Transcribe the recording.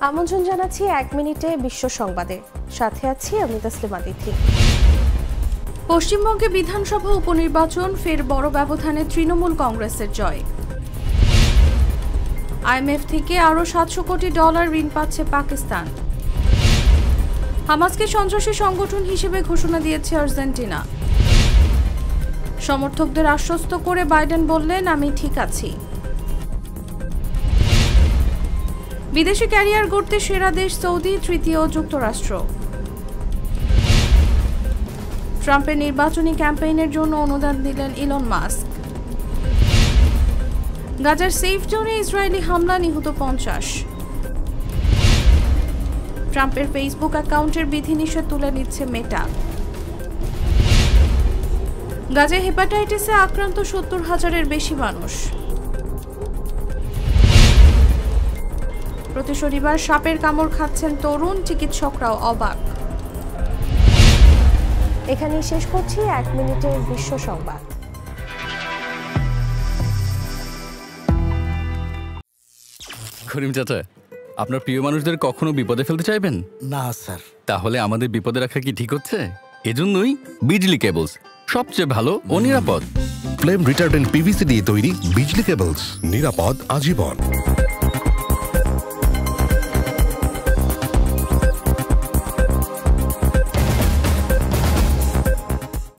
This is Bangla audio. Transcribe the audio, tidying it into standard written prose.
আমন্ত্রণ জানাচ্ছি 1 মিনিটে বিশ্ব সংবাদে, সাথে আছি আমি তাসলিমা তিথি। পশ্চিমবঙ্গে বিধানসভা উপনির্বাচন, ফের বড় ব্যবধানে তৃণমূল কংগ্রেসের জয়। আইএমএফ থেকে আরও $700 কোটি ঋণ পাচ্ছে পাকিস্তান। হামাসকে সন্ত্রাসী সংগঠন হিসেবে ঘোষণা দিয়েছে আর্জেন্টিনা। সমর্থকদের আশ্বস্ত করে বাইডেন বললেন, আমি ঠিক আছি। বিদেশি ক্যারিয়ার গড়তে সেরা দেশ সৌদি, তৃতীয় যুক্তরাষ্ট্র। ট্রাম্পের নির্বাচনী ক্যাম্পেইনের জন্য অনুদান দিলেন ইলন মাস্ক। গাজার সেফ জোনে ইসরায়েলি হামলা, নিহত 50। ট্রাম্পের ফেসবুক অ্যাকাউন্টের বিধিনিষেধ তুলে নিচ্ছে মেটা। গাজায় হেপাটাইটিসে আক্রান্ত 70,000-এর বেশি মানুষ। প্রতি শনিবার সাপের কামড় খাচ্ছেন তরুণ, চিকিৎসকরাও অবাক। এখানেই শেষ করছি 1 মিনিটের বিশ্ব সংবাদ। করিম চাচা, আপনার প্রিয় মানুষদের কখনো বিপদে ফেলতে চাইবেন না স্যার। তাহলে আমাদের বিপদে রাখা কি ঠিক হচ্ছে? এজন্যই বিজলি কেবলস সবচেয়ে ভালো ও নিরাপদ। ফ্লেম রিটার্ডেন্ট পিভিসি দিয়ে তৈরি বিজলি কেবলস, নিরাপদ আজীবন।